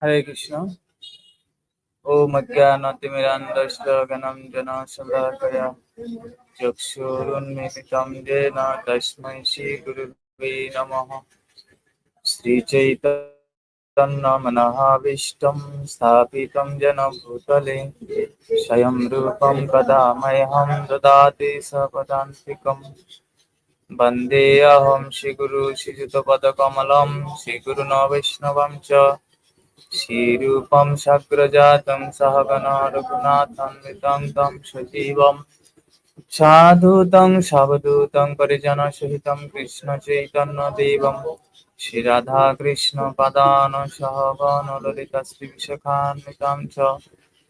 হরে কৃষ্ণ। ওম অজ্ঞানতিমিরান্ধস্য জ্ঞানাঞ্জনা শলাকয়া চক্ষুরুন্মিলিतं येन তস্मै শ্রীগুরুবে নমঃ। শ্রীচৈতন্যমনঃভীষ্টং স্থাপিतं येन भूतले स्वयं रूपं कदा मह्यं ददाति स्वपदान्तिकम्। वन्देऽहं श्रीगुरु श्रीयुतपदकमलं श्रीगुरुन् वैष्णवं च श्रीरूपं साग्रजातं सहगणा रघुनाथान्वितं तं सजीवं साधुतं सावधूतं परिजनसहितं कृष्णचैतन्यदेवं श्रीराधाकृष्णपदान् सहगण ललिता श्रीविशाखान्वितं च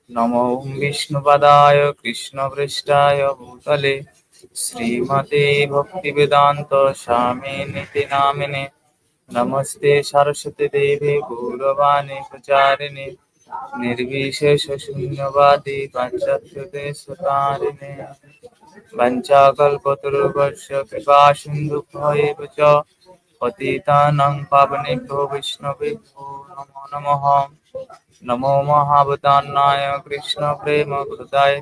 नमो विष्णुपदाय कृष्णपृष्ठाय भूतले श्रीमते भक्तिवेदान्त स्वामिनिति नामिने नमस्ते सरस्वती देवी गौरवाणी प्रचारिणे निर्विशेष शून्यवादी पाश्चात्य सुतारिणे वंचाकल्पतरुभ्यश्च कृपा सिन्धुभ्यैव च पतितानां पावनेभ्यो वैष्णवेभ्यो नमो नमः। नमो महावतान्नाय कृष्णप्रेमकृताय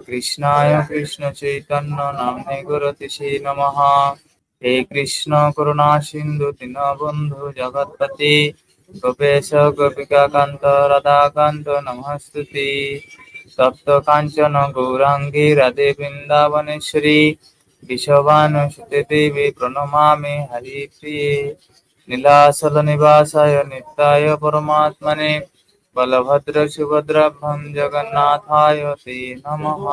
कृष्णाय कृष्णचैतन्य नाम्ने गुरतिसे नमः। हे कृष्ण करुणा सिन्धु दीनबन्धु जगत्पते गोपेश गोपिकान्त राधाकान्त नमस्तुते। तप्त काञ्चन गौराङ्गी राधे वृन्दावनेश्वरी विश्वभानुसुते देवी प्रणमामि हरिप्रिये। नीलाचलनिवासाय नित्याय परमात्मने बलभद्र सुभद्राभ्यां जगन्नाथाय ते नमः।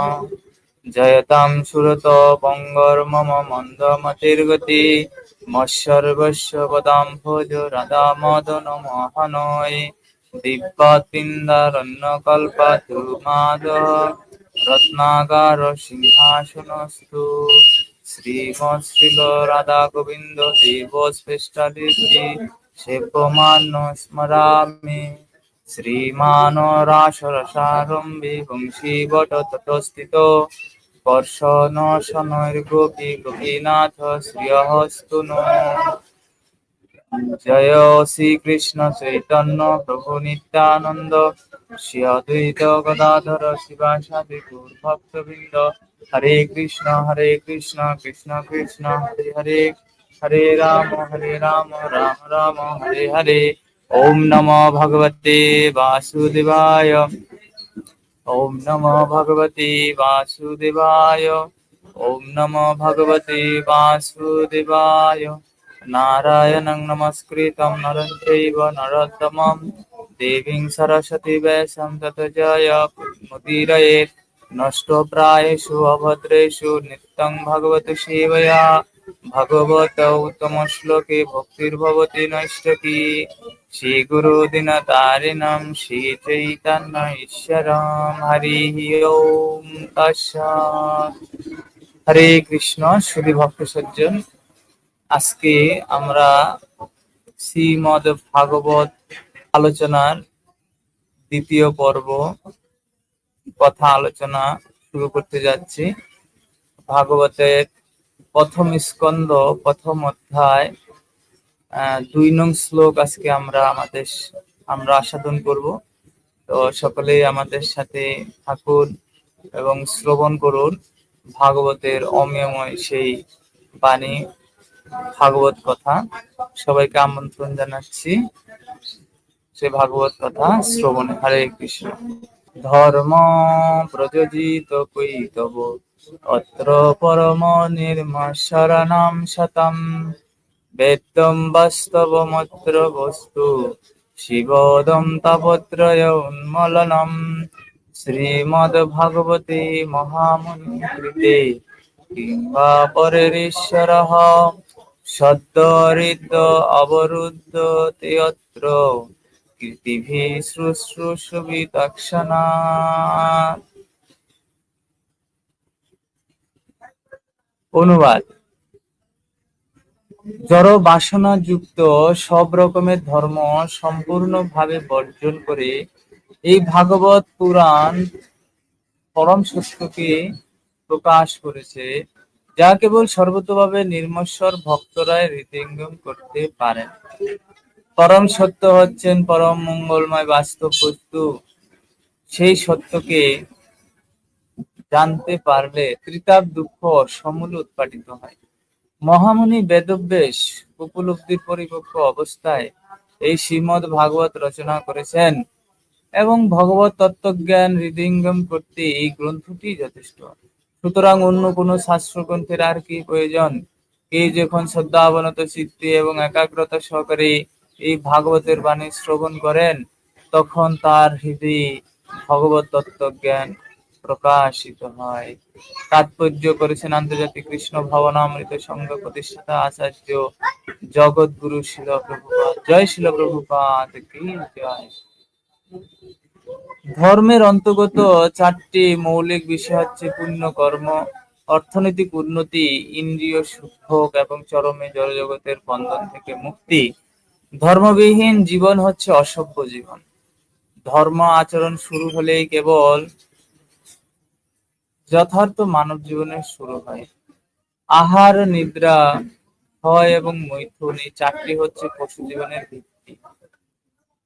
जयतां सुरतो बङ्गर्मम मन्दमतिर्गति मत्सर्वस्य पदाम्भोज राधामदन मोहनय दिव्यतीन्दारण्यकल्पतरुमादः रत्नागार सिंहासनस्तु श्रीमत्श्रील राधागोविन्द देवस्पृष्टलिपि सेव्यमानो स्मरामि। श्रीमान् रासरसारम्भे वंशीवटतटस्थितो कर्षण शनैर्गोपी गोपीनाथ श्रियःस्तु नो। जय श्री कृष्ण चैतन्य प्रभु नित्यानंद श्री अद्वैत गदाधर शिवासादि गौरभक्तवृंद। हरे कृष्ण कृष्ण कृष्ण हरे हरे हरे राम राम राम हरे हरे। ओम नमो भगवते वासुदेवाय ओम नमो भगवते वासुदेवाय ओम नमो भगवते वासुदेवाय। नारायणं नमस्कृतं नरं चैव नरोत्तमं देवीं सरस्वती व्यासं ततो जयमुदीरयेत्। नष्टप्रायेषु अभद्रेषु नित्यं भगवती सेवया भगवत उत्तमश्लोके भक्तिर्भवति नैष्ठकी। श्रीगुरु दीनतारिणं श्रीचैतन्य ईश्वरं हरिः ओम तत्सत्। हरे कृष्ण श्री भक्त सज्जन, আজকে আমরা শ্রীমদ ভাগবত আলোচনার দ্বিতীয় পর্ব কথা আলোচনা শুরু করতে যাচ্ছি। ভাগবতের প্রথম স্কন্ধ প্রথম অধ্যায় 2 নং শ্লোক আজকে আমরা আস্বাদন করব। তো সকলেই আমাদের সাথে থাকুন এবং শ্রবণ করুন ভাগবতের অমেয়ময় সেই বাণী, ভাগবত কথা। সবাইকে আমন্ত্রণ জানাচ্ছি সে ভাগবত কথা শ্রবণে। হরে কৃষ্ণ। ধর্ম প্রযোজিত কৈতব অত্র পরম নির্মশরণাম শতম বেদম বাস্তবমত্র বস্তু শিবোদম তাপত্রয় উন্মলনম। শ্রীমদ ভাগবতে মহামুনি কৃতে কিংবা পরেশ্বরঃ সদ্যহৃদ অবরুদ্ধ তেয়ত্র কীর্তিভিঃ শুশ্রূষবিতক্ষণাৎ। অনুবাদ। জড় বাসনা যুক্ত সব রকমের ধর্ম সম্পূর্ণভাবে বর্জন করে এই ভাগবত পুরাণ পরম সত্যকে প্রকাশ করেছে, যা কেবল সর্বতোভাবে নির্মশ্বর ভক্তরাই হৃদয়ঙ্গম করতে পারেন। পরম সত্য হচ্ছেন পরম মঙ্গলময় বাস্তব বস্তু। সেই সত্যকে জানতে পারলে ত্রিতাপ দুঃখ সমূলে উৎপাটিত হয়। মহামুনি বেদব্যাস উপলব্ধির পরিপক্ব অবস্থায় এই শ্রীমদ্ ভাগবত রচনা করেছেন এবং ভগবত তত্ত্বজ্ঞান হৃদয়ঙ্গম করতে এই গ্রন্থটি যথেষ্ট। সুতরাং অন্য কোনো শাস্ত্রগ্রন্থের আর কি প্রয়োজন? এই যখন শ্রদ্ধাবনত চিত্তে এবং একাগ্রতা সহকারে এই ভাগবতের বাণী শ্রবণ করেন, তখন তার হৃদয়ে ভগবত তত্ত্বজ্ঞান প্রকাশিত হয়। তাৎপর্য করেছেন আন্তর্জাতিক কৃষ্ণ ভাবনামৃত সংঘ প্রতিষ্ঠাতা আচার্য জগৎগুরু শিল প্রভুপাদ। জয় শিল প্রভুপাদ কি জয়। ধর্মের অন্তর্গত চারটি মৌলিক বিষয় হচ্ছে পুণ্য কর্ম, অর্থনৈতিক উন্নতি, ইন্দ্রিয় সুখভোগ এবং চরমে জড়জগতের বন্ধন থেকে মুক্তি। ধর্মবিহীন জীবন হচ্ছে অসভ্য জীবন। ধর্ম আচরণ শুরু হলেই কেবল যথার্থ মানব জীবনের শুরু হয়। আহার, নিদ্রা, ভয় এবং মৈথুন, এই চারটি হচ্ছে পশু জীবনের ভিত্তি।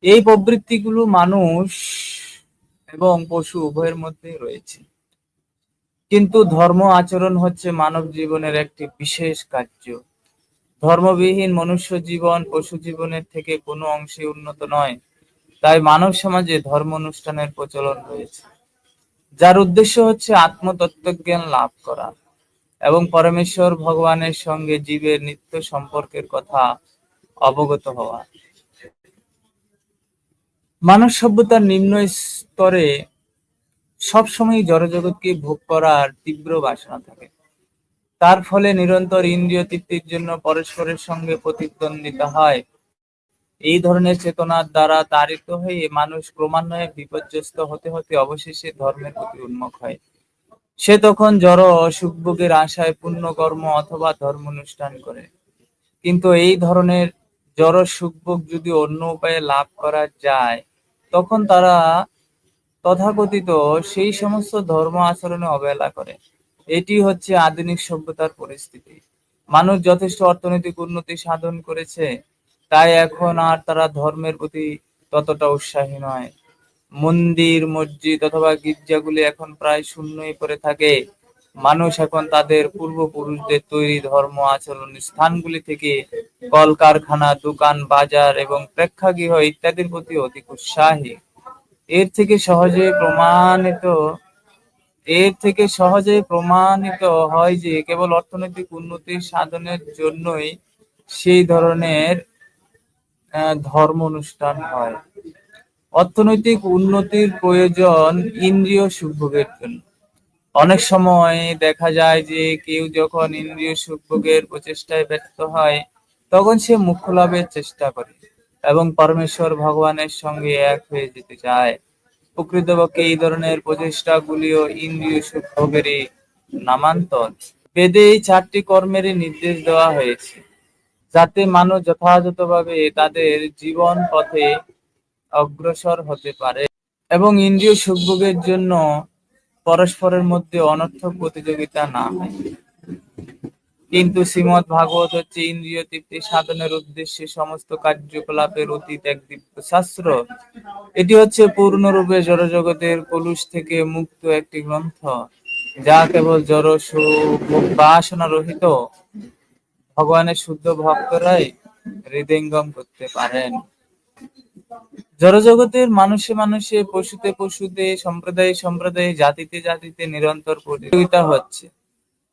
এই প্রবৃত্তিগুলো মানুষ এবং পশু উভয়ের মধ্যে রয়েছে, কিন্তু ধর্ম আচরণ হচ্ছে মানব জীবনের একটি বিশেষ কার্য। ধর্মবিহীন মনুষ্য জীবন পশু জীবনের থেকে কোনো অংশে উন্নত নয়। তাই মানব সমাজে ধর্ম অনুষ্ঠানের প্রচলন রয়েছে, যার উদ্দেশ্য হচ্ছে আত্মতত্ত্বজ্ঞান লাভ করা এবং পরমেশ্বর ভগবানের সঙ্গে জীবের নিত্য সম্পর্কের কথা অবগত হওয়া। মানব সভ্যতার নিম্ন স্তরে সবসময় জড়জগৎকে ভোগ করার তীব্র বাসনা থাকে। তার ফলে নিরন্তর ইন্দ্রিয় তৃপ্তির জন্য পরস্পরের সঙ্গে প্রতিদ্বন্দ্বিতা হয়। এই ধরনের চেতনার দ্বারা তাড়িত হয়ে মানুষ ক্রমান্বয়ে বিপর্যস্ত হতে হতে অবশেষে ধর্মের প্রতি উন্মুখ হয়। সে তখন জড় সুখভোগের আশায় পুণ্য কর্ম অথবা ধর্ম অনুষ্ঠান করে। কিন্তু এই ধরনের জড় সুখভোগ যদি অন্য উপায়ে লাভ করা যায়, তখন তারা তথাকথিত সেই সমস্ত ধর্ম আচরণে অবহেলা করে। এটি হচ্ছে আধুনিক সভ্যতার পরিস্থিতি। মানুষ যথেষ্ট অর্থনৈতিক উন্নতি সাধন করেছে, তাই এখন আর তারা ধর্মের প্রতি ততটা উৎসাহী নয়। মন্দির, মসজিদ অথবা গির্জাগুলি এখন প্রায় শূন্যই পড়ে থাকে। মানুষ এখন তাদের পূর্বপুরুষদের তৈরি ধর্ম আচরণ স্থানগুলি থেকে কলকারখানা, দোকান, বাজার এবং প্রেক্ষাগৃহ ইত্যাদির প্রতি অধিক উৎসাহী। এর থেকে সহজে প্রমাণিত এর থেকে সহজে প্রমাণিত হয় যে কেবল অর্থনৈতিক উন্নতি সাধনের জন্যই সেই ধরনের ধর্ম অনুষ্ঠান হয়। অর্থনৈতিক উন্নতির প্রয়োজন ইন্দ্রিয় সুখভোগের জন্য। অনেক সময় দেখা যায় যে কেউ যখন ইন্দ্রিয় সুখভোগের প্রচেষ্টায় ব্যর্থ হয়, তখন সে মোক্ষ লাভের চেষ্টা করে এবং পরমেশ্বর ভগবানের সঙ্গে এক হয়ে যেতে চায়। প্রকৃতপক্ষে এই ধরনের প্রচেষ্টাগুলিও ইন্দ্রিয় সুখভোগেরই নামান্তর। বেদে এই চারটি কর্মেরই নির্দেশ দেওয়া হয়েছে, যাতে মানুষ যথাযথভাবে তাদের জীবন পথে অগ্রসর হতে পারে এবং ইন্দ্রিয় সুখভোগের জন্য পরস্পরের মধ্যে অনর্থক প্রতিযোগিতা না হয়। কিন্তু শ্রীমদ্ ভাগবত হচ্ছে ইন্দ্রিয় তৃপ্তি সাধনের উদ্দেশ্যে সমস্ত কার্যকলাপের অতীত এক দিব্য শাস্ত্র। এটি হচ্ছে পূর্ণরূপে জড়জগতের কলুষ থেকে মুক্ত একটি গ্রন্থ, যা কেবল জড় সুখ বাসনা রহিত ভগবানের শুদ্ধ ভক্তরাই হৃদয়ঙ্গম করতে পারেন। জড়জগতের মানুষে মানুষে, পশুতে পশুতে, সম্প্রদায়ে সম্প্রদায়ে, জাতিতে জাতিতে নিরন্তর প্রতিযোগিতা হচ্ছে।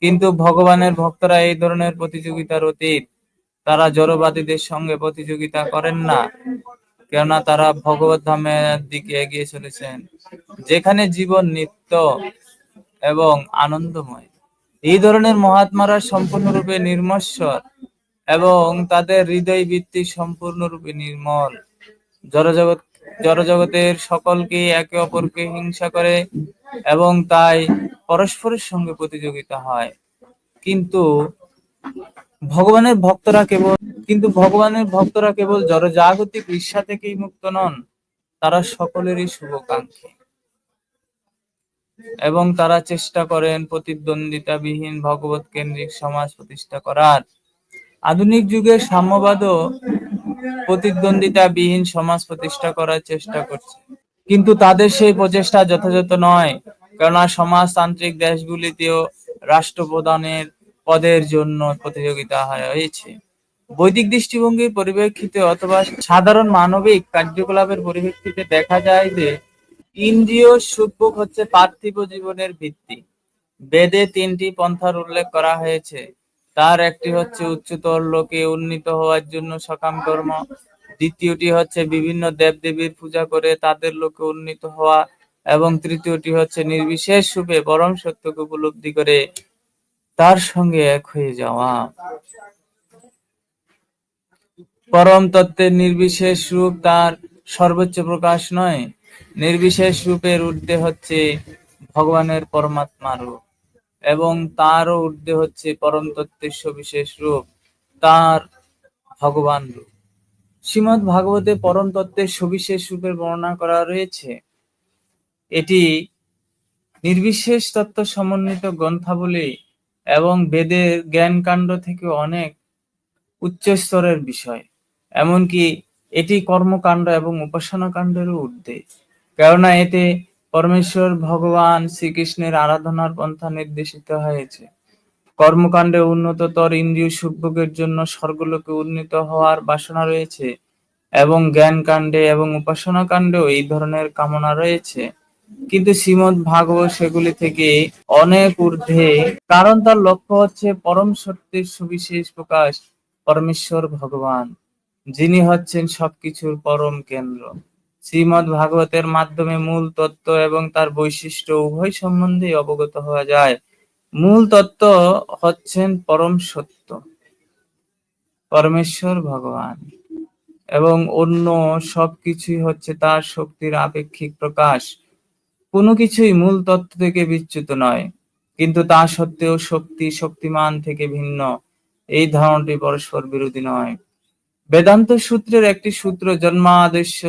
কিন্তু ভগবানের ভক্তরা এই ধরনের প্রতিযোগিতার অতীত। তারা জড়বাদীদের সঙ্গে প্রতিযোগিতা করেন না, কেননা তারা ভগবত ধামের দিকে এগিয়ে চলেছেন, যেখানে জীবন নিত্য এবং আনন্দময়। এই ধরনের মহাত্মারা সম্পূর্ণরূপে নির্মশ্বর এবং তাদের হৃদয় বৃত্তি সম্পূর্ণরূপে নির্মল। জড়জগৎ জড়জগতের সকলকে একে অপরকে হিংসা করে এবং তাই পরস্পরের সঙ্গে প্রতিযোগিতা হয়। কিন্তু ভগবানের ভক্তরা কেবল জড়জাগতিক ঈর্ষা থেকেই মুক্ত নন, তারা সকলেরই শুভাকাঙ্ক্ষী এবং তারা চেষ্টা করেন প্রতিদ্বন্দ্বিতাবিহীন ভগবত কেন্দ্রিক সমাজ প্রতিষ্ঠা করার। আধুনিক যুগের সাম্যবাদও প্রতিদ্বন্দ্বিতা বিহীন সমাজ প্রতিষ্ঠা করার চেষ্টা করছে, কিন্তু তাদের সেই প্রচেষ্টা যথাযথ নয়, কেননা সমাজতান্ত্রিক দেশগুলিতেও রাষ্ট্রপ্রধানের পদের জন্য প্রতিযোগিতা হয়েছে। বৈদিক দৃষ্টিভঙ্গির পরিপ্রেক্ষিতে অথবা সাধারণ মানবিক কার্যকলাপের পরিপ্রেক্ষিতে দেখা যায় যে ইন্দ্রিয় সুখভোগ হচ্ছে পার্থিব জীবনের ভিত্তি। বেদে তিনটি পন্থার উল্লেখ করা হয়েছে। তার একটি হচ্ছে উচ্চতর লোকে উন্নীত হওয়ার জন্য সকাম কর্ম, দ্বিতীয়টি হচ্ছে বিভিন্ন দেবদেবীর পূজা করে তাদের লোকে উন্নীত হওয়া, এবং তৃতীয়টি হচ্ছে নির্বিশেষ রূপে পরম সত্যকে উপলব্ধি করে তার সঙ্গে এক হয়ে যাওয়া। পরম তত্ত্বের নির্বিশেষ রূপ তার সর্বোচ্চ প্রকাশ নয়, নির্বিশেষ রূপের ঊর্ধ্বে হচ্ছে ভগবানের পরমাত্মা রূপ, এবং তারও ঊর্ধ্বে হচ্ছে পরম তত্ত্বের সবিশেষ রূপ, তার ভগবান রূপ। শ্রীমদ্ ভাগবতে পরম তত্ত্বের সবিশেষ রূপের বর্ণনা করা রয়েছে। এটি নির্বিশেষ তত্ত্ব সমন্বিত গ্রন্থাবলী এবং বেদের জ্ঞানকাণ্ড থেকে অনেক উচ্চ স্তরের বিষয়। এমনকি এটি কর্মকাণ্ড এবং উপাসনা কাণ্ডেরও ঊর্ধ্বে, কেননা এতে পরমেশ্বর ভগবান শ্রীকৃষ্ণের আরাধনার পন্থা নির্দেশিত হয়েছে। কর্মকাণ্ডে উন্নততর ইন্দ্রিয় সুখভোগের জন্য স্বর্গলোকে উন্নীত হওয়ার বাসনা রয়েছে, এবং জ্ঞান কাণ্ডে এবং উপাসনা কাণ্ডেও এই ধরনের কামনা রয়েছে, কিন্তু শ্রীমদ্ ভাগবত সেগুলি থেকে অনেক ঊর্ধ্বে, কারণ তার লক্ষ্য হচ্ছে পরম সত্যের সুবিশেষ প্রকাশ, পরমেশ্বর ভগবান, যিনি হচ্ছেন সবকিছুর পরম কেন্দ্র। শ্রীমদ্ ভাগবতের মাধ্যমে মূল তত্ত্ব এবং তার বৈশিষ্ট্য উভয় সম্বন্ধে অবগত হওয়া যায়। মূল তত্ত্ব হচ্ছেন পরম সত্য, পরমেশ্বর ভগবান, এবং অন্য সবকিছুই হচ্ছে তার শক্তির আপেক্ষিক প্রকাশ। কোনো কিছুই মূল তত্ত্ব থেকে বিচ্যুত নয়, কিন্তু তা সত্ত্বেও শক্তি শক্তিমান থেকে ভিন্ন, এই ধারণাটি পরস্পর বিরোধী নয়। বেদান্ত সূত্রের একটি সূত্র জন্মাদ্যস্য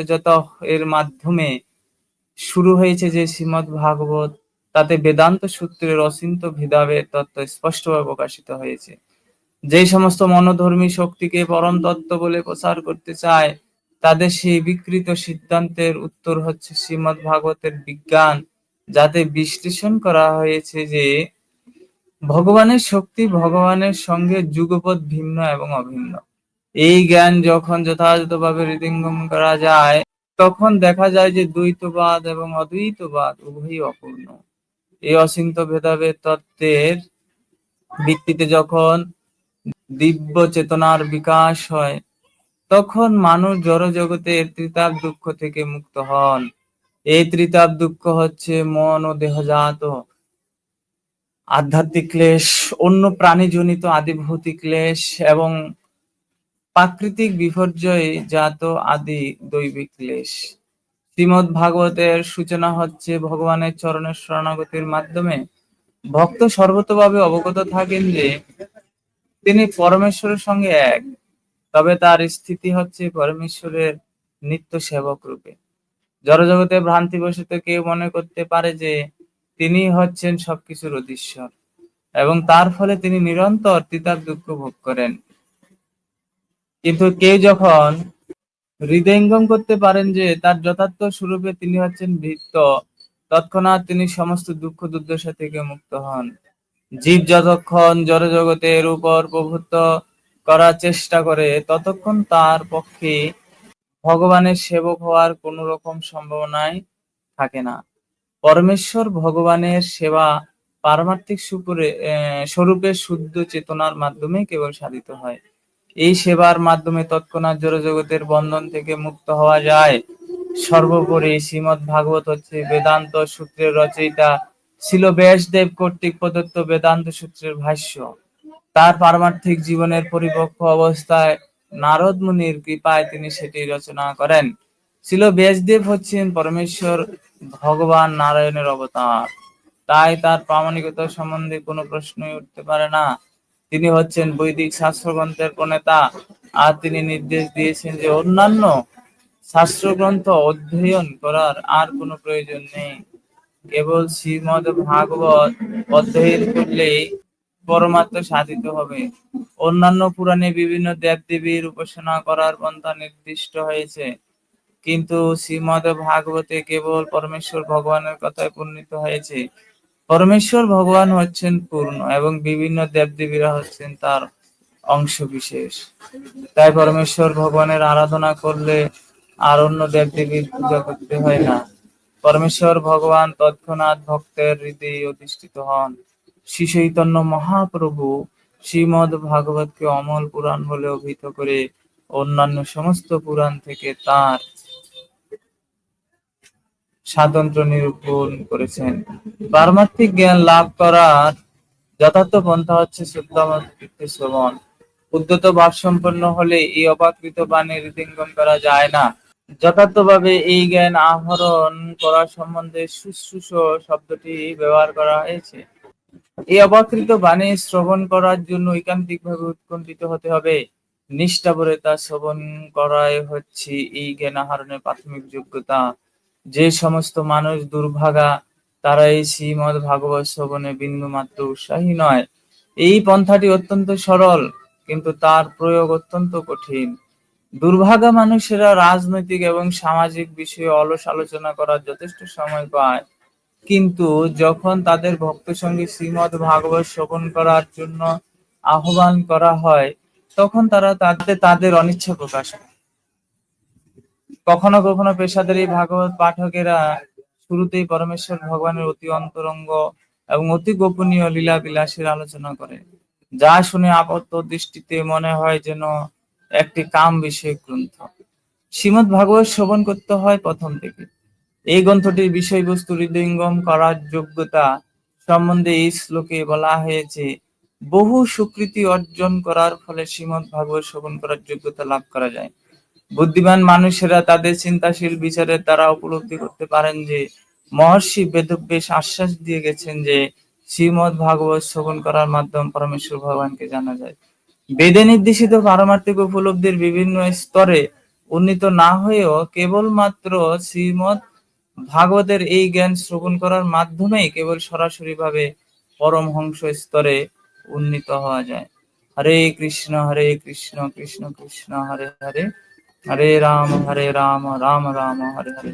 এর মাধ্যমে শুরু হয়েছে যে শ্রীমদ্ ভাগবত, তাতে বেদান্ত সূত্রের অচিন্ত ভেদাভেদ তত্ত্ব স্পষ্টভাবে প্রকাশিত হয়েছে। যে সমস্ত মনোধর্মী শক্তিকে পরম তত্ত্ব বলে প্রচার করতে চায়, তাদের সেই বিকৃত সিদ্ধান্তের উত্তর হচ্ছে শ্রীমদ্ ভাগবতের বিজ্ঞান, যাতে বিশ্লেষণ করা হয়েছে যে ভগবানের শক্তি ভগবানের সঙ্গে যুগপৎ ভিন্ন এবং অভিন্ন। এই জ্ঞান যখন যথাযথভাবে হৃদয়ঙ্গম করা যায়, তখন দেখা যায় যে দ্বৈতবাদ এবং অদ্বৈতবাদ উভয়ই অপূর্ণ। এই অচিন্ত ভেদাভেদ তত্ত্বের ভিত্তিতে যখন দিব্য চেতনার বিকাশ হয়, তখন মানুষ জড় জগতের ত্রিতাপ দুঃখ থেকে মুক্ত হন। এই ত্রিতাপ দুঃখ হচ্ছে মন ও দেহজাত আধ্যাত্মিক ক্লেশ, অন্য প্রাণীজনিত আদিভৌতিক ক্লেশ, এবং প্রাকৃতিক বিপর্যয় জাত আদি দৈবিক ক্লেশ। শ্রীমদ্ ভাগবতের সূচনা হচ্ছে ভগবানের চরণের শরণাগতির মাধ্যমে। ভক্ত সর্বতোভাবে অবগত থাকেন যে তিনি পরমেশ্বরের সঙ্গে এক, তবে তার স্থিতি হচ্ছে পরমেশ্বরের নিত্য সেবক রূপে। জড়জগতে ভ্রান্তিবশত কেউ মনে করতে পারে যে তিনি হচ্ছেন সবকিছুর অধীশ্বর, এবং তার ফলে তিনি নিরন্তর তিতাব দুঃখ ভোগ করেন। কিন্তু কেউ যখন হৃদয়ঙ্গম করতে পারেন যে তার যথার্থ স্বরূপে তিনি হচ্ছেন ভৃত্য, তৎক্ষণাৎ তিনি সমস্ত দুঃখ দুর্দশা থেকে মুক্ত হন। জীব যতক্ষণ জড়জগতের উপর প্রভুত্ব করার চেষ্টা করে, ততক্ষণ তার পক্ষে ভগবানের সেবক হওয়ার কোন রকম সম্ভাবনাই থাকে না। পরমেশ্বর ভগবানের সেবা পারমার্থিক স্বরূপে শুদ্ধ চেতনার মাধ্যমে কেবল সাধিত হয়। এই সেবার মাধ্যমে তৎক্ষণাৎ জড়জগতের বন্ধন থেকে মুক্ত হওয়া যায়। সর্বোপরি শ্রীমদ্ ভাগবত হচ্ছে বেদান্ত সূত্রের রচয়িতা ছিল ব্যাসদেব কর্তৃক প্রদত্ত বেদান্ত সূত্রের ভাষ্য। তার পারমার্থিক জীবনের পরিপক্ক অবস্থায় নারদ মুনির কৃপায় তিনি সেটি রচনা করেন। ছিল ব্যাসদেব হচ্ছেন পরমেশ্বর ভগবান নারায়ণের অবতার, তাই তার প্রামাণিকতা সম্বন্ধে কোনো প্রশ্নই উঠতে পারে না। তিনি হচ্ছেন বৈদিক শাস্ত্রগ্রন্থের প্রণেতা, আর তিনি নির্দেশ দিয়েছেন যে অন্যান্য শাস্ত্রগ্রন্থ অধ্যয়ন করার আর কোনো প্রয়োজন নেই। কেবল শ্রীমদ্ ভাগবত অধ্যয়ন করলেই পরমাত্ম সাধিত হবে। অন্যান্য পুরাণে বিভিন্ন দেব-দেবীর উপাসনা করার পন্থা নির্দিষ্ট হয়েছে, কিন্তু শ্রীমদ্ ভাগবতে কেবল পরমেশ্বর ভগবানের কথাই বর্ণিত হয়েছে। পরমেশ্বর ভগবান হচ্ছেন পূর্ণ এবং বিভিন্ন দেব-দেবীরা হচ্ছেন তার অংশবিশেষ। তাই পরমেশ্বর ভগবানের আরাধনা করলে আর অন্য দেব-দেবীর পূজা করতে হয় না। পরমেশ্বর ভগবান তৎক্ষণাৎ ভক্তের হৃদয়ে অধিষ্ঠিত হন। শ্রী চৈতন্য মহাপ্রভু শ্রীমদ্ ভাগবতকে অমল পুরাণ বলে অভিহিত করে অন্যান্য সমস্ত পুরাণ থেকে তার স্বাতন্ত্র্য নিরূপণ করেছেন। পারমার্থিক জ্ঞান লাভ করার যথার্থ পন্থা হচ্ছে শুদ্ধামৃত শ্রবণ। উদ্ধত ভাব সম্পন্ন হলে এই অপাকৃত বাণী হৃদয়ঙ্গম করা যায় না। যথার্থভাবে এই জ্ঞান আহরণ করা সম্বন্ধে শুশ্রূষ শব্দটি ব্যবহার করা হয়েছে। এই অপাকৃত বাণী শ্রবণ করার জন্য ঐকান্তিকভাবে উৎকণ্ঠিত হতে হবে। নিষ্ঠাভরে তা শ্রবণ করাই হচ্ছে এই জ্ঞান আহরণের প্রাথমিক যোগ্যতা। যে সমস্ত মানুষ দুর্ভাগা, তারা এই শ্রীমদ্ ভাগবত শ্রবণে বিন্দুমাত্র উৎসাহী নয়। এই পন্থাটি অত্যন্ত সরল, কিন্তু তার প্রয়োগ অত্যন্ত কঠিন। দুর্ভাগা মানুষেরা রাজনৈতিক এবং সামাজিক বিষয়ে অলস আলোচনা করার যথেষ্ট সময় পায়, কিন্তু যখন তাদের ভক্ত সঙ্গে শ্রীমদ্ ভাগবত শ্রবণ করার জন্য আহ্বান করা হয়, তখন তারা তাদের অনিচ্ছা প্রকাশ করে। কখনো কখনো পেশাদারী ভাগবত পাঠকেরা শুরুতেই পরমেশ্বর ভগবানের অতি অন্তরঙ্গ এবং অতি গোপনীয় লীলা বিলাসের আলোচনা করে, যা শুনে আপাত দৃষ্টিতে মনে হয় যেন একটি কাম বিষয়ক গ্রন্থ। শ্রীমদ্ ভাগবত শ্রবণ করতে হয় প্রথম থেকে। এই গ্রন্থটির বিষয়বস্তু হৃদয়ঙ্গম করার যোগ্যতা সম্বন্ধে এই শ্লোকে বলা হয়েছে, বহু সুকৃতি অর্জন করার ফলে শ্রীমদ্ ভাগবত শ্রবণ করার যোগ্যতা লাভ করা যায়। বুদ্ধিমান মানুষেরা তাদের চিন্তাশীল বিচারের দ্বারা উপলব্ধি করতে পারেন যে মহর্ষি বেদব্যাস আশ্বাস দিয়ে গেছেন যে শ্রীমদ্ ভাগবত শ্রবণ করার মাধ্যমে পরমেশ্বর ভগবানকে জানা যায়। বেদে নির্দেশিত পারমার্থিক উপলব্ধির বিভিন্ন স্তরে উন্নীত না হয়েও কেবলমাত্র শ্রীমদ্ ভাগবতের এই জ্ঞান শ্রবণ করার মাধ্যমেই কেবল সরাসরি ভাবে পরমহংস স্তরে উন্নীত হওয়া যায়। হরে কৃষ্ণ কৃষ্ণ কৃষ্ণ হরে হরে, হরে রাম রাম রাম হরে হরে।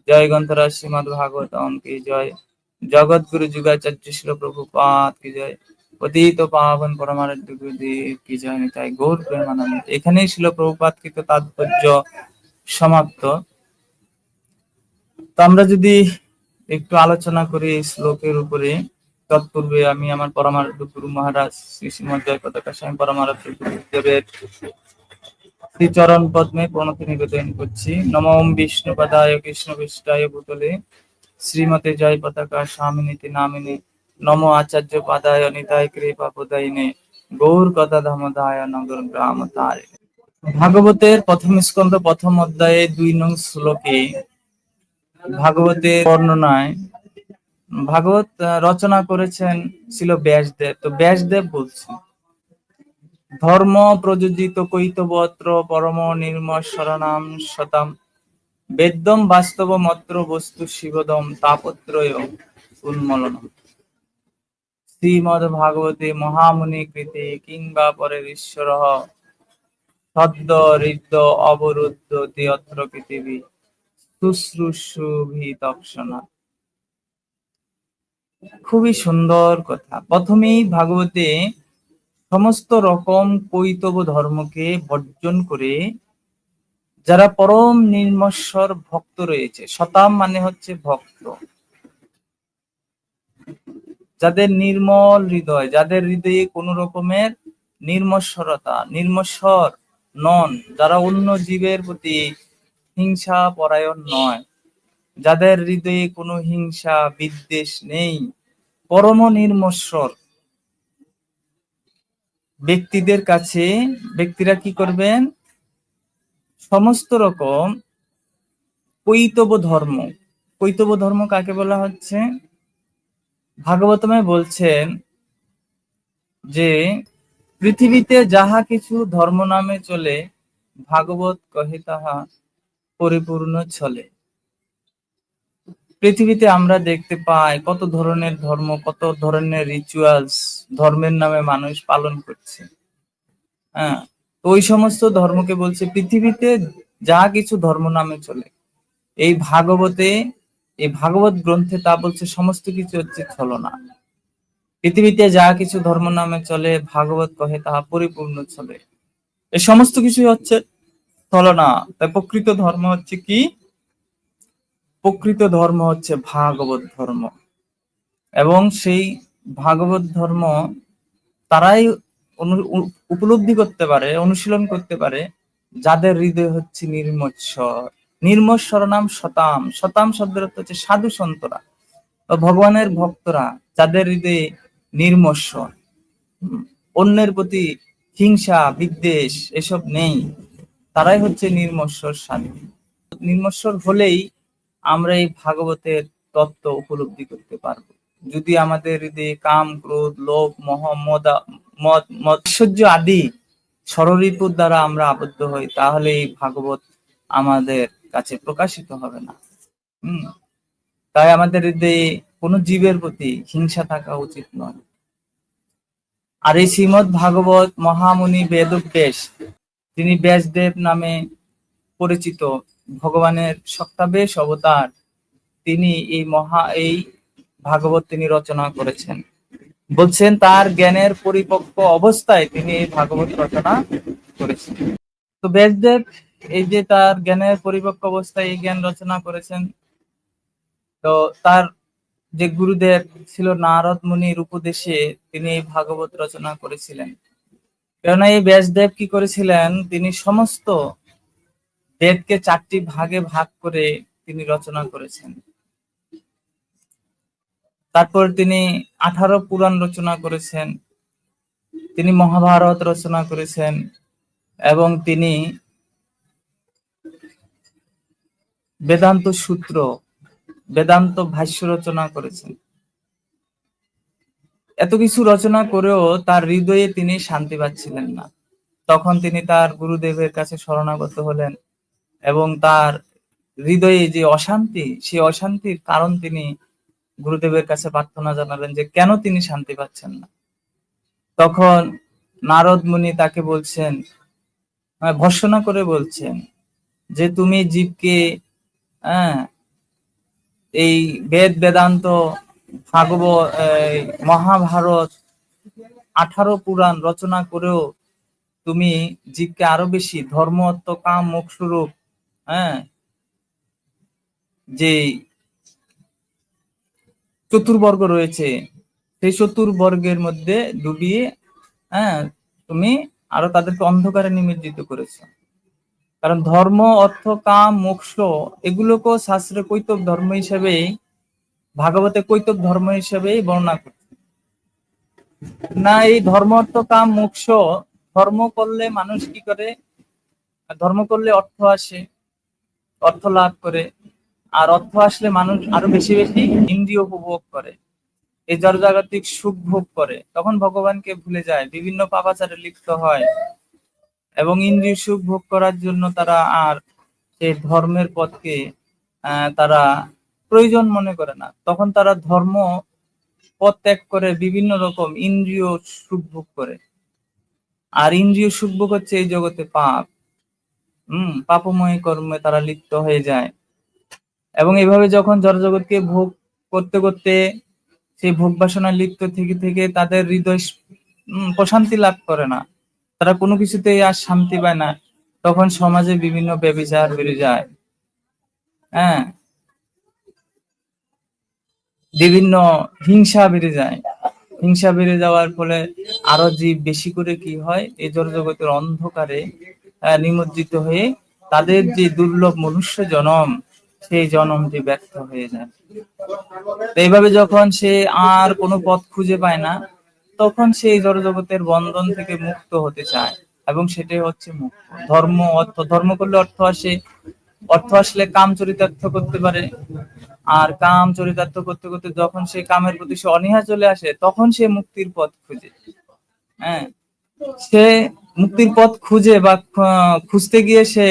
জয় গ্রন্থরাজ শ্রীমদ্ ভাগবতম কি জয়। জগৎ গুরু যুগাচার্য শিল প্রভুপাদ কি জয়। পতিত পাবন পরমারাধ্য গুরুদেব কি জয়। নিতাই গৌর প্রেমানন্দ। এখানেই শিল প্রভুপাদ কৃত তাৎপর্য সমাপ্ত। তো আমরা যদি একটু আলোচনা করি এই শ্লোকের উপরে, তৎপূর্বে আমি আমার পরমারাধ্য গুরু মহারাজ শ্রী শ্রীমৎ জয় পতাকা স্বামী পরমারাধ্য গুরুদেবের শ্রীচরণ পদ্মে প্রণতি নিবেদন করছি। নমঃ বিষ্ণুপদায় কৃষ্ণপৃষ্ঠায় ভূতলে শ্রীমতে জয় পতাকা স্বামিনীতি নামিনে, নমো আচার্য পাদায় নিতায় কৃপা প্রদায়িনে, গৌর কথা ধামদায় নগর গ্রাম তারে। ভাগবতের প্রথম স্কন্ধ প্রথম অধ্যায়ে 2 নং শ্লোকে ভাগবতের বর্ণনায় ভাগবত রচনা করেছেন ছিল ব্যাসদেব। তো ব্যাসদেব বলছেন, ধর্ম প্রযোজিত কৈতবত্র পরম নির্মশরণাম শতাম, বেদ্যম বাস্তব মত্র বস্তু শিবদম তাপত্রয় উন্মলনম। শ্রীমদ্ ভাগবতে মহামুনি কৃতে কিংবা পরের ঈশ্বর সদ্য হৃদ্য অবরুদ্ধ অত্র পৃথিবী শুশ্রূষুভি তৎক্ষণা। খুবই সুন্দর কথা। প্রথমেই ভাগবতে সমস্ত রকম কৈতব ধর্মকে বর্জন করে যারা পরম নির্মশ্বর ভক্ত রয়েছে, শতাম মানে হচ্ছে ভক্ত, যাদের নির্মল হৃদয়, যাদের হৃদয়ে কোন রকমের নির্মশ্বরতা, নির্মশ্বর নন, যারা অন্য জীবের প্রতি হিংসা পরায়ণ নয়, যাদের হৃদয়ে কোনো হিংসা বিদ্বেষ নেই, পরম নির্মশ্বর ব্যক্তিদের কাছে ব্যক্তিরা কি করবেন, সমস্ত রকম কৈতব ধর্ম। কৈতব ধর্ম কাকে বলা হচ্ছে? ভাগবতমে বলছেন যে পৃথিবীতে যাহা কিছু ধর্ম নামে চলে, ভাগবত কহে তাহা পরিপূর্ণ চলে। পৃথিবীতে আমরা দেখতে পাই কত ধরনের ধর্ম, কত ধরনের রিচুয়ালস ধর্মের নামে মানুষ পালন করছে। হ্যাঁ, তো ওই সমস্ত ধর্মকে বলছে পৃথিবীতে যা কিছু ধর্ম নামে চলে, এই ভাগবতে, এই ভাগবত গ্রন্থে তা বলছে সমস্ত কিছু হচ্ছে ছলনা। পৃথিবীতে যা কিছু ধর্ম নামে চলে, ভাগবত কহে তাহা পরিপূর্ণ চলে। এই সমস্ত কিছুই হচ্ছে ছলনা। তাই প্রকৃত ধর্ম হচ্ছে কি? প্রকৃত ধর্ম হচ্ছে ভাগবত ধর্ম। এবং সেই ভাগবত ধর্ম তারাই উপলব্ধি করতে পারে, অনুশীলন করতে পারে, যাদের হৃদয় হচ্ছে নির্মৎসর। নির্মৎসর নাম শতাম। শতাম শব্দের অর্থ হচ্ছে সাধু সন্তরা বা ভগবানের ভক্তরা, যাদের হৃদয়ে নির্মৎসর, অন্যের প্রতি হিংসা বিদ্বেষ এসব নেই, তারাই হচ্ছে নির্মৎসর সাধু। নির্মৎসর হলেই আমরা এই ভাগবতের তত্ত্ব উপলব্ধি করতে পারবো। যদি আমাদের হৃদয়ে কাম ক্রোধ লোভ মোহ মৎসর্য আদি ষড়ঋপুর দ্বারা আমরা আবদ্ধ হই, তাহলে এই ভাগবত আমাদের কাছে প্রকাশিত হবে না। তাই আমাদের হৃদয়ে কোনো জীবের প্রতি হিংসা থাকা উচিত নয়। আর এই শ্রীমৎ ভাগবত মহামুনি বেদব্যাস, তিনি ব্যাসদেব নামে পরিচিত, ভগবানের সত্তাবেশ অবতার, তিনি এই ভাগবত তিনি রচনা করেছেন। বলছেন তার জ্ঞানের পরিপক্ক অবস্থায় তিনি এই ভাগবত রচনা করেছেন। তো ব্যাসদেব এই যে তার জ্ঞানের পরিপক্ক অবস্থায় এই জ্ঞান রচনা করেছেন, তো তার যে গুরুদেব ছিল নারদ মুনির উপদেশে তিনি এই ভাগবত রচনা করেছিলেন। কেননা এই ব্যাসদেব কি করেছিলেন, তিনি সমস্ত বেদকে 4টি ভাগে ভাগ করে তিনি রচনা করেছেন। তারপর তিনি 18 পুরাণ রচনা করেছেন, তিনি মহাভারত রচনা করেছেন, এবং তিনি বেদান্ত সূত্র, বেদান্ত ভাষ্য রচনা করেছেন। এত কিছু রচনা করেও তার হৃদয়ে তিনি শান্তি পাচ্ছিলেন না। তখন তিনি তার গুরুদেবের কাছে শরণাগত হলেন এবং তার হৃদয়ে যে অশান্তি, সেই অশান্তির কারণ তিনি গুরুদেবের কাছে প্রার্থনা জানালেন যে কেন তিনি শান্তি পাচ্ছেন না। তখন নারদ মুনি তাকে বলছেন, ভর্ৎসনা করে বলছেন যে তুমি জীবকে এই বেদ বেদান্ত ভাগবত মহাভারত 18 পুরাণ রচনা করেও তুমি জীবকে আরো বেশি ধর্ম অর্থ কাম মোক্ষ রূপ যে চতুর্বর্গ রয়েছে, সেই চতুর্বর্গের মধ্যে ডুবিয়ে তুমি আরো তাদেরকে অন্ধকারে নিমজ্জিত করেছো। কারণ ধর্ম অর্থ কাম মোক্ষ এগুলোকেও শাস্ত্রে কৈতব ধর্ম হিসেবেই, ভাগবতে কৈতব ধর্ম হিসেবেই বর্ণনা করছে। না, এই ধর্ম অর্থ কাম মোক্ষ, ধর্ম করলে মানুষ কি করে? ধর্ম করলে অর্থ আসে, অর্থ লাভ করে, আর অর্থ আসলে মানুষ আরো বেশি বেশি ইন্দ্রিয় উপভোগ করে, এই জড়জাগতিক সুখ ভোগ করে, তখন ভগবানকে ভুলে যায়, বিভিন্ন পাপাচারে লিপ্ত হয় এবং ইন্দ্রিয় সুখ ভোগ করার জন্য তারা আর সেই ধর্মের পথকে তারা প্রয়োজন মনে করে না। তখন তারা ধর্ম পথ ত্যাগ করে বিভিন্ন রকম ইন্দ্রিয় সুখ ভোগ করে। আর ইন্দ্রিয় সুখ ভোগ হচ্ছে এই জগতে পাপ। পাপময় কর্মে তারা লিপ্ত হয়ে যায় এবং এইভাবে যখন জড়জগৎকে ভোগ করতে করতে সেই ভোগ বাসনায় লিপ্ত থেকে থেকে তাদের হৃদয় প্রশান্তি লাভ করে না, তারা কোনো কিছুতেই আর শান্তি পায় না, তখন সমাজে বিভিন্ন ব্যভিচার বেড়ে যায়, বিভিন্ন হিংসা বেড়ে যায়। হিংসা বেড়ে যাওয়ার ফলে আরো জীব বেশি করে কি হয়, এই জড়জগতের অন্ধকারে নিমজ্জিত হয়ে তাদের যে দুর্লভ মনুষ্য জনম, সেই জনমটি ব্যর্থ হয়ে যায়। এইভাবে যখন সে আর কোনো পথ খুঁজে পায় না, তখন সেই জড়জগতের বন্ধন থেকে মুক্ত হতে চায়, এবং সেটাই হচ্ছে মুক্ত ধর্ম অর্থ। ধর্ম করলে অর্থ আসে, অর্থ আসলে কাম চরিতার্থ করতে পারে, আর কাম চরিতার্থ করতে করতে যখন সে কামের প্রতি সে অনীহা চলে আসে, তখন সে মুক্তির পথ খুঁজে। সে মুক্তির পথ খুঁজে বা খুঁজতে গিয়ে সে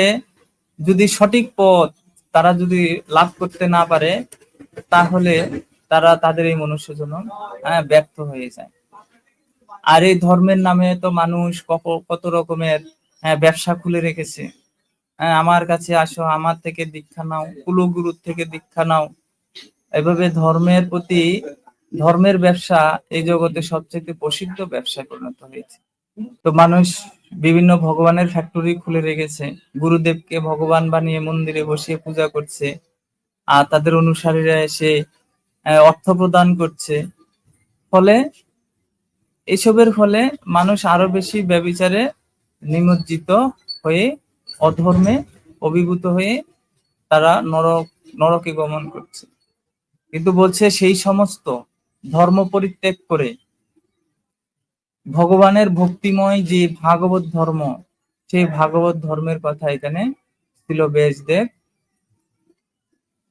যদি সঠিক পথ তারা যদি লাভ করতে না পারে, তাহলে তারা তাদের এই মনুষ্য জন্ম ব্যর্থ হয়ে যায়। আর এই ধর্মের নামে তো মানুষ কত রকমের ব্যবসা খুলে রেখেছে। আমার কাছে আসো, আমার থেকে দীক্ষা নাও, কুলগুরুর থেকে দীক্ষা নাও। এভাবে ধর্মের ব্যবসা এই জগতে সবচেয়ে প্রসিদ্ধ ব্যবসায় পরিণত হয়েছে। তো মানুষ বিভিন্ন ভগবানের ফ্যাক্টরি খুলে রেখেছে, গুরুদেবকে ভগবান বানিয়ে মন্দিরে বসিয়ে পূজা করছে, আর তাদের অনুসারীরা এসে অর্থ প্রদান করছে। ফলে এসবের ফলে মানুষ আরো বেশি ব্যভিচারে নিমজ্জিত হয়ে, অধর্মে অভিভূত হয়ে তারা নরকে গমন করছে। কিন্তু বলছে সেই সমস্ত ধর্ম পরিত্যাগ করে ভগবানের ভক্তিময় যে ভাগবত ধর্ম, সেই ভাগবত ধর্মের কথা এখানে ছিল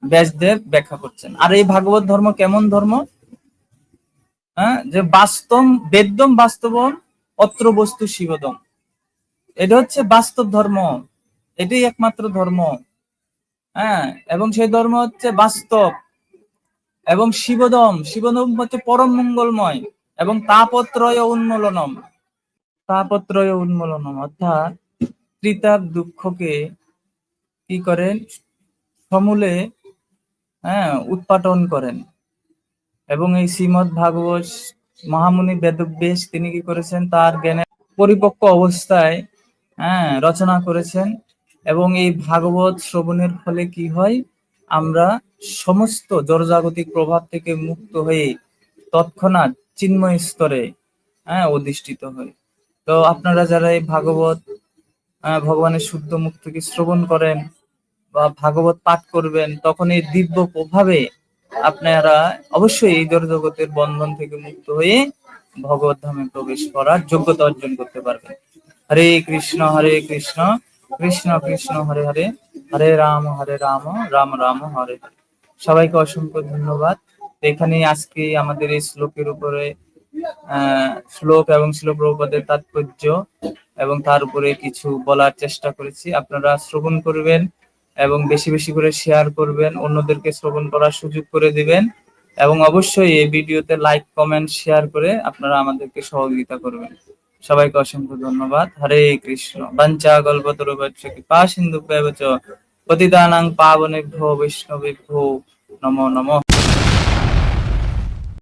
ব্যাসদেব ব্যাখ্যা করছেন। আর এই ভাগবত ধর্ম কেমন ধর্ম? যে বাস্তব বেদ্যম বাস্তবম অত্র বস্তু শিবদম, এটা হচ্ছে বাস্তব ধর্ম, এটাই একমাত্র ধর্ম। এবং সেই ধর্ম হচ্ছে বাস্তব এবং শিবদম হচ্ছে পরম মঙ্গলময় এবং তাপত্রয় উন্মূলনম অর্থাৎ ত্রিতাপ দুঃখকে কি করেন? সমূলে উৎপাটন করেন। এবং এই শ্রীমদ্ ভাগবত মহামুনি বেদব্যাস তিনি কি করেছেন? তার জ্ঞানের পরিপক্ক অবস্থায় রচনা করেছেন। এবং এই ভাগবত শ্রবণের ফলে কি হয়? আমরা সমস্ত জড়জাগতিক প্রভাব থেকে মুক্ত হয়ে তৎক্ষণাৎ চিন্ময় স্তরে অধিষ্ঠিত হয়। তো আপনারা যারা এই ভগবানের শুদ্ধ মুখ থেকে শ্রবণ করেন বা ভাগবত পাঠ করবেন, তখন এই দিব্য প্রভাবে আপনারা অবশ্যই এই জড়জগতের বন্ধন থেকে মুক্ত হয়ে ভগবত ধামে প্রবেশ করার যোগ্যতা অর্জন করতে পারবেন। হরে কৃষ্ণ কৃষ্ণ কৃষ্ণ হরে হরে, হরে রাম রাম রাম হরে হরে। সবাইকে অসংখ্য ধন্যবাদ। এখানে আজকে আমাদের এই শ্লোকের উপরে শ্লোক এবং শিল প্রভুপাদের তাৎপর্য এবং তার উপরে কিছু বলার চেষ্টা করেছি। আপনারা শ্রবণ করবেন এবং বেশি বেশি করে শেয়ার করবেন, অন্যদেরকে শ্রবণ করার সুযোগ করে দিবেন এবং অবশ্যই এই ভিডিওতে লাইক কমেন্ট শেয়ার করে আপনারা আমাদেরকে সহযোগিতা করবেন। সবাইকে অসংখ্য ধন্যবাদ। হরে কৃষ্ণ। বাঞ্ছা কল্পতরুভ্যশ্চ কৃপা সিন্ধুভ্যেব চ পতিতানাং পাবনেভ্যো বৈষ্ণবেভ্যো নমো নমঃ।